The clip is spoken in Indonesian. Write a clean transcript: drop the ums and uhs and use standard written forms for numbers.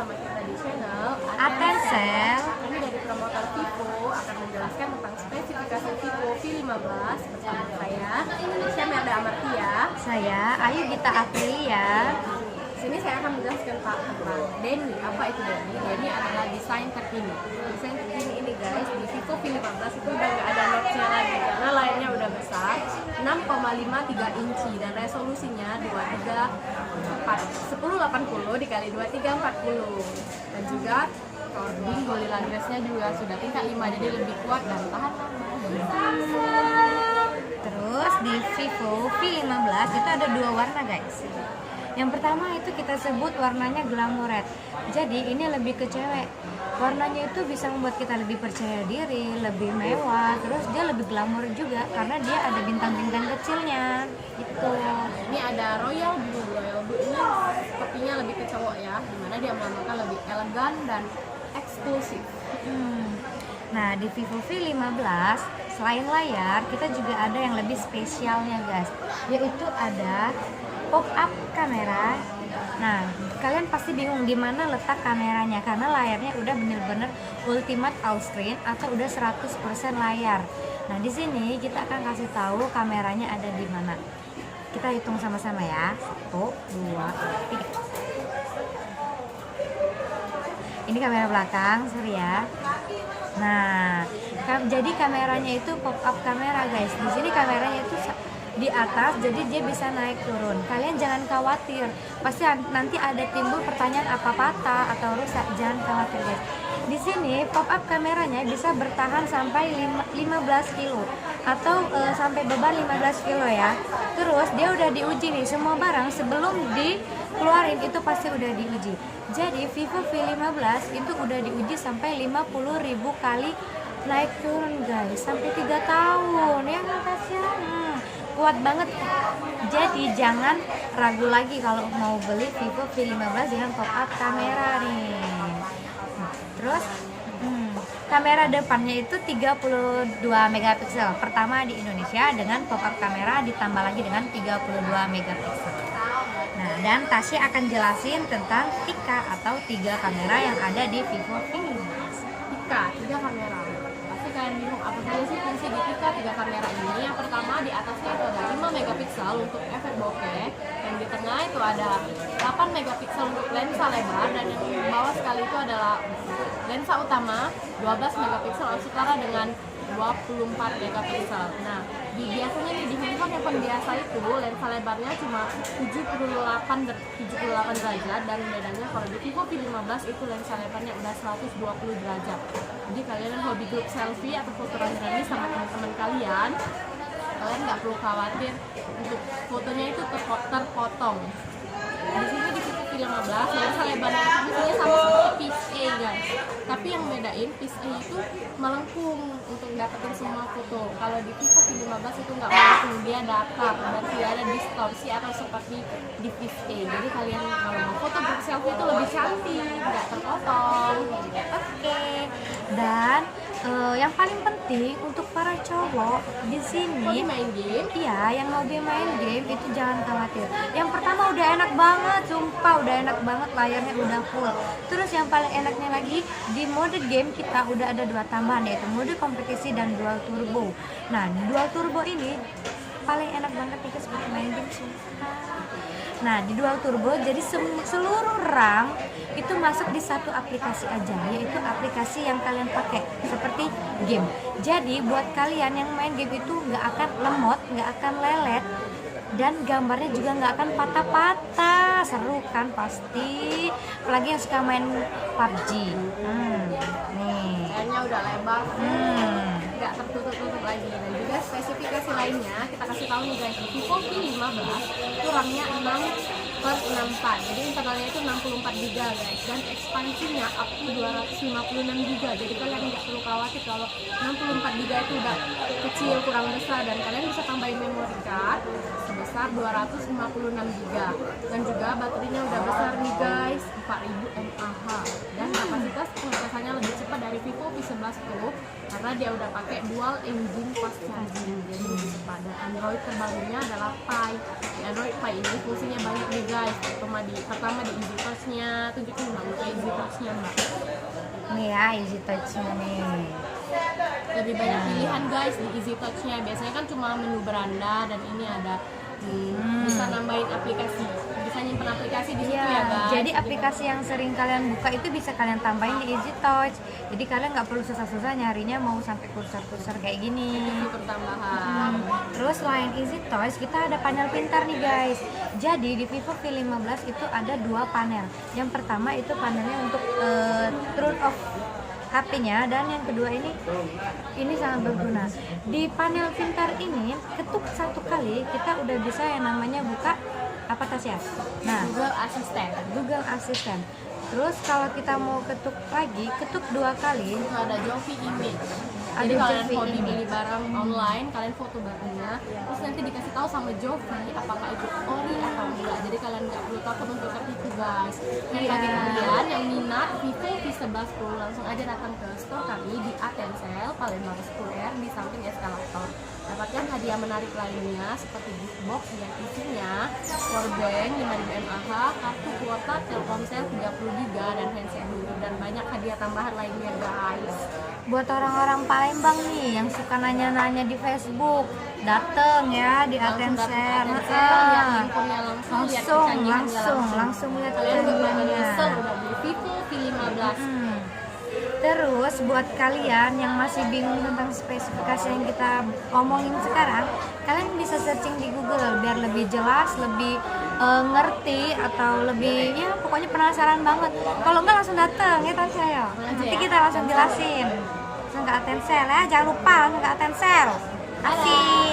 bersama kita di channel Atensel. Kami dari promotor Vivo akan menjelaskan tentang spesifikasi Vivo V15 bersama saya, Syamel Amartia. Saya Ayu Gita Aprilia. Di sini saya akan menjelaskan tentang Denny. Apa itu Denny? Denny adalah desain terkini. Desain terkini ini guys, di Vivo V15 itu udah nggak ada notch-nya lagi karena layarnya udah besar, 6,53 inci dan resolusinya 1080 dikali 2340 dan juga cording Gorilla Glass-nya juga sudah tingkat 5 jadi lebih kuat dan tahan lama. Terus di Vivo V15 itu ada dua warna guys. Yang pertama itu kita sebut warnanya glamour red. Jadi ini lebih ke cewek. Warnanya itu bisa membuat kita lebih percaya diri, lebih mewah. Terus dia lebih glamour juga karena dia ada bintang-bintang kecilnya. Gitu. Ini ada Royal Blue. Royal Blue ini sepertinya lebih ke cowok ya, dimana dia melambangkan lebih elegan dan eksklusif. Nah di Vivo V15 selain layar kita juga ada yang lebih spesialnya guys, yaitu ada pop-up kamera. Nah, kalian pasti bingung di mana letak kameranya karena layarnya udah bener-bener ultimate touchscreen atau udah 100% layar. Nah, di sini kita akan kasih tahu kameranya ada di mana. Kita hitung sama-sama ya. 1, 2, 3. Ini kamera belakang, sorry ya. Nah, jadi kameranya itu pop-up kamera guys. Di sini kameranya itu di atas, jadi dia bisa naik turun. Kalian jangan khawatir, pasti nanti ada timbul pertanyaan apa patah atau rusak. Jangan khawatir guys. Di sini pop up kameranya bisa bertahan sampai 15 kilo atau sampai beban 15 kilo ya. Terus dia udah diuji nih, semua barang sebelum dikeluarin itu pasti udah diuji. Jadi Vivo V15 itu udah diuji sampai 50.000 kali naik turun guys, sampai 3 tahun ya kan Tasya. Kuat banget. Jadi jangan ragu lagi kalau mau beli Vivo V15 dengan pop-up kamera nih. Terus kamera depannya itu 32 megapiksel. Pertama di Indonesia dengan pop-up kamera ditambah lagi dengan 32 megapiksel. Nah, dan Tasya akan jelasin tentang Tika atau 3 kamera yang ada di Vivo V15. Tika, 3 kamera. Kalian bingung apa saja sih fungsi di Tika 3 kamera ini. Yang pertama di atasnya itu ada 5 megapiksel untuk efek bokeh, yang di tengah itu ada 8 megapiksel untuk lensa lebar, dan yang di bawah sekali itu adalah lensa utama 12 megapiksel setara dengan 24 megapiksel. Nah, biasanya nih di handphone biasa itu lensa lebarnya cuma 78 derajat, dan bedanya kalau di Vivo V15 itu lensa lebarnya udah 120 derajat. Jadi kalian hobi grup selfie atau foto rame-rame sama teman-teman kalian nggak perlu khawatir untuk fotonya itu terpotong. Di sini di Vivo V15 lensa lebarnya itu sama seperti Piece A guys, tapi yang bedain Piece A itu melengkung untuk dapetin semua foto. Kalau di Vivo V15 itu nggak melengkung, dia datar dan tidak ada distorsi atau seperti di Piece A. Jadi kalian kalau mau foto grup selfie itu lebih cantik, nggak terpotong. Oke. Dan yang paling penting untuk para cowok di sini, hobi main game, iya, yang hobi main game itu jangan khawatir. Yang pertama udah enak banget, sumpah udah enak banget, layarnya udah full. Terus yang paling enaknya lagi di mode game kita udah ada 2 tambahan, yaitu mode kompetisi dan dual turbo. Nah, dual turbo ini paling enak banget nih guys buat main game, sumpah. Nah, di dual turbo jadi seluruh RAM itu masuk di satu aplikasi aja, yaitu aplikasi yang kalian pakai seperti game. Jadi buat kalian yang main game itu nggak akan lemot, nggak akan lelet, dan gambarnya juga nggak akan patah-patah. Seru kan pasti, apalagi yang suka main PUBG. Nih kayaknya udah lebar, nggak tertutup-tutup lagi. Dan juga spesifikasi lainnya kita kasih tahu nih guys, Vivo V15 itu RAM-nya 6/64, jadi internalnya itu 64 GB guys, dan ekspansinya up to 256 GB. Jadi kalian nggak perlu khawatir kalau 64 GB itu udah kecil, kurang besar, dan kalian bisa tambahin memory card sebesar 256 GB. Dan juga baterainya udah besar nih guys, 4000 mAh, dan kapasitas pengecasannya lebih cepat dari Vivo V11 Pro karena karena dia udah pakai dual engine fast charging, jadi lebih cepat. Dan Android terbarunya adalah Pie. Di Android Pie ini fungsinya banyak nih guys. Pertama di Easy Touch-nya, tunjukin mbak untuk Easy Touch-nya mbak. Nih ya, Easy Touch-nya nih. Lebih banyak pilihan guys di Easy Touch-nya. Biasanya kan cuma menu beranda, dan ini ada bisa nambahin aplikasi, bisa nyimpen aplikasi di situ ya guys. Jadi aplikasi yang sering kalian buka itu bisa kalian tambahin di Easy Touch. Jadi kalian nggak perlu susah-susah nyarinya mau sampai kursor-kursor kayak gini. Fitur tambahan. Terus selain Easy Touch, kita ada panel pintar nih guys. Jadi di Vivo V15 itu ada 2 panel. Yang pertama itu panelnya untuk turn off HP-nya, dan yang kedua ini sangat berguna. Di panel pintar ini ketuk 1 kali kita udah bisa yang namanya buka apa Tasya? Nah, Google Assistant. Terus kalau kita mau ketuk lagi, ketuk 2 kali. Ada Jovi Image. Ada Jadi kalian Jovi hobi Image. beli barang online, kalian foto barangnya, terus nanti dikasih tahu sama Jovi apakah itu ori atau enggak. Jadi kalian nggak perlu takut untuk tertipu guys. Yang bagi kalian yang minat Vivo V11 Pro, langsung aja datang ke store kami di Atensel Palembang Square di samping eskalator. Dapatkan hadiah menarik lainnya seperti gift box yang isinya powerbank 5000 mAh, kartu kuota Telkomsel 30 GB dan handset dulu, dan banyak hadiah tambahan lainnya guys. Buat orang-orang Palembang nih yang suka nanya-nanya di Facebook, dateng ya di Langsung Atensel. datang ke Atensel, lihat infonya langsung, lihat kecanggihannya langsung lihat Kalian udah kecanggihannya. nyesel udah beli Vivo V15. Terus buat kalian yang masih bingung tentang spesifikasi yang kita omongin sekarang, kalian bisa searching di Google biar lebih jelas, lebih ngerti, atau lebih ya pokoknya penasaran banget. Kalau enggak langsung datang ya Tasya ya. Nanti kita langsung jelasin. Langsung ke Atensel ya, jangan lupa langsung ke Atensel. Kasih.